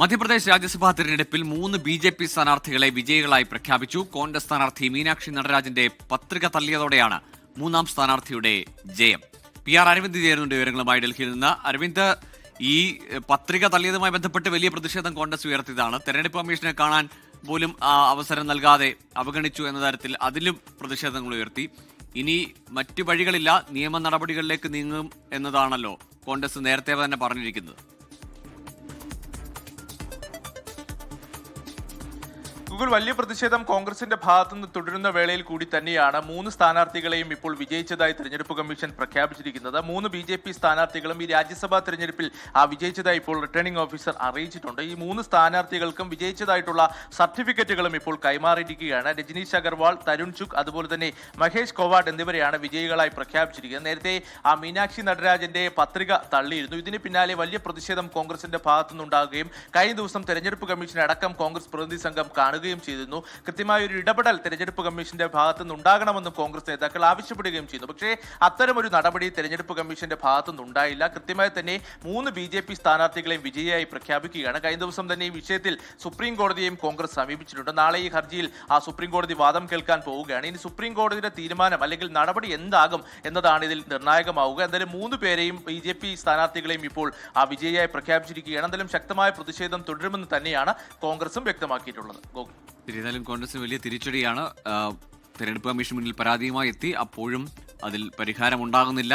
മധ്യപ്രദേശ് രാജ്യസഭാ തെരഞ്ഞെടുപ്പിൽ 3 ബി.ജെ.പി. സ്ഥാനാർത്ഥികളെ വിജയികളായി പ്രഖ്യാപിച്ചു. കോൺഗ്രസ് സ്ഥാനാർത്ഥി മീനാക്ഷി നടരാജന്റെ പത്രിക തള്ളിയതോടെയാണ് മൂന്നാം സ്ഥാനാർത്ഥിയുടെ ജയം. PR അരവിന്ദ് ചേരുന്നുണ്ട് വിവരങ്ങളുമായി ഡൽഹിയിൽ നിന്ന്. അരവിന്ദ്, ഈ പത്രിക തള്ളിയതുമായി ബന്ധപ്പെട്ട് വലിയ പ്രതിഷേധം കോൺഗ്രസ് ഉയർത്തിയതാണ്. തെരഞ്ഞെടുപ്പ് കമ്മീഷനെ കാണാൻ പോലും അവസരം നൽകാതെ അവഗണിച്ചു എന്ന തരത്തിൽ അതിലും പ്രതിഷേധങ്ങൾ ഉയർത്തി. ഇനി മറ്റു വഴികളില്ല, നിയമ നടപടികളിലേക്ക് നീങ്ങും എന്നതാണല്ലോ കോൺഗ്രസ് നേരത്തെ തന്നെ പറഞ്ഞിരിക്കുന്നത്. വലിയ പ്രതിഷേധം കോൺഗ്രസിന്റെ ഭാഗത്തുനിന്ന് തുടരുന്ന വേളയിൽ കൂടി തന്നെയാണ് 3 സ്ഥാനാർത്ഥികളെയും ഇപ്പോൾ വിജയിച്ചതായി തെരഞ്ഞെടുപ്പ് കമ്മീഷൻ പ്രഖ്യാപിച്ചിരിക്കുന്നത്. 3 ബി.ജെ.പി. സ്ഥാനാർത്ഥികളും ഈ രാജ്യസഭാ തെരഞ്ഞെടുപ്പിൽ വിജയിച്ചതായി ഇപ്പോൾ റിട്ടേണിംഗ് ഓഫീസർ അറിയിച്ചിട്ടുണ്ട്. ഈ 3 സ്ഥാനാർത്ഥികൾക്കും വിജയിച്ചതായിട്ടുള്ള സർട്ടിഫിക്കറ്റുകളും ഇപ്പോൾ കൈമാറിയിരിക്കുകയാണ്. രജനീഷ് അഗർവാൾ, തരുൺ ചുഗ്, അതുപോലെ തന്നെ മഹേഷ് കോവാഡ് എന്നിവരെയാണ് വിജയികളായി പ്രഖ്യാപിച്ചിരിക്കുന്നത്. നേരത്തെ മീനാക്ഷി നടരാജന്റെ പത്രിക തള്ളിയിരുന്നു. ഇതിന് പിന്നാലെ വലിയ പ്രതിഷേധം കോൺഗ്രസിന്റെ ഭാഗത്തുനിന്നുണ്ടാകുകയും കഴിഞ്ഞ ദിവസം തെരഞ്ഞെടുപ്പ് കമ്മീഷൻ അടക്കം കോൺഗ്രസ് പ്രതിനിധി സംഘം കാണുകയും ചെയ്തിരുന്നു. കൃത്യമായ ഒരു ഇടപെടൽ തെരഞ്ഞെടുപ്പ് കമ്മീഷന്റെ ഭാഗത്തു നിന്നുണ്ടാകണമെന്നും കോൺഗ്രസ് നേതാക്കൾ ആവശ്യപ്പെടുകയും ചെയ്തു. പക്ഷേ അത്തരമൊരു നടപടി തെരഞ്ഞെടുപ്പ് കമ്മീഷന്റെ ഭാഗത്തുനിന്നുണ്ടായില്ല. കൃത്യമായി തന്നെ 3 ബി.ജെ.പി. സ്ഥാനാർത്ഥികളെയും വിജയിയായി പ്രഖ്യാപിക്കുകയാണ്. കഴിഞ്ഞ ദിവസം തന്നെ ഈ വിഷയത്തിൽ സുപ്രീം കോടതിയെയും കോൺഗ്രസ് സമീപിച്ചിട്ടുണ്ട്. നാളെ ഈ ഹർജിയിൽ സുപ്രീം കോടതി വാദം കേൾക്കാൻ പോവുകയാണ്. ഇനി സുപ്രീം കോടതിയുടെ തീരുമാനം അല്ലെങ്കിൽ നടപടി എന്താകും എന്നതാണ് ഇതിൽ നിർണായകമാവുക. എന്തായാലും 3 പേരെയും ബി.ജെ.പി. സ്ഥാനാർത്ഥികളെയും ഇപ്പോൾ വിജയിയായി പ്രഖ്യാപിച്ചിരിക്കുകയാണ്. എന്തായാലും ശക്തമായ പ്രതിഷേധം തുടരുമെന്ന് തന്നെയാണ് കോൺഗ്രസും വ്യക്തമാക്കിയിട്ടുള്ളത്. ഏതായാലും കോൺഗ്രസിന് വലിയ തിരിച്ചടിയാണ്. തെരഞ്ഞെടുപ്പ് കമ്മീഷൻ മുന്നിൽ പരാതിയുമായി എത്തി, അപ്പോഴും അതിൽ പരിഹാരമുണ്ടാകുന്നില്ല.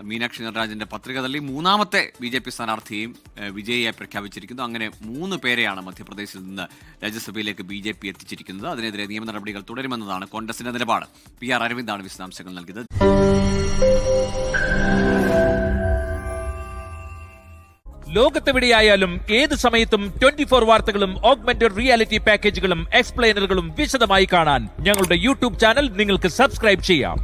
മീനാക്ഷി നടരാജന്റെ പത്രിക തള്ളി മൂന്നാമത്തെ ബി.ജെ.പി. സ്ഥാനാർത്ഥിയെയും വിജയിയായി പ്രഖ്യാപിച്ചിരിക്കുന്നു. അങ്ങനെ 3 പേരെയാണ് മധ്യപ്രദേശിൽ നിന്ന് രാജ്യസഭയിലേക്ക് ബി.ജെ.പി. എത്തിച്ചിരിക്കുന്നത്. അതിനെതിരെ നിയമ നടപടികൾ തുടരുമെന്നതാണ് കോൺഗ്രസിന്റെ നിലപാട്. PR അരവിന്ദാണ് വിശദാംശങ്ങൾ നൽകിയത്. ലോകത്തെവിടെയായാലും ഏത് സമയത്തും 24 വാർത്തകളും ഓഗ്മെന്റഡ് റിയാലിറ്റി പാക്കേജുകളും എക്സ്പ്ലെയിനറുകളും വിശദമായി കാണാൻ ഞങ്ങളുടെ YouTube ചാനൽ നിങ്ങൾക്ക് സബ്സ്ക്രൈബ് ചെയ്യാം.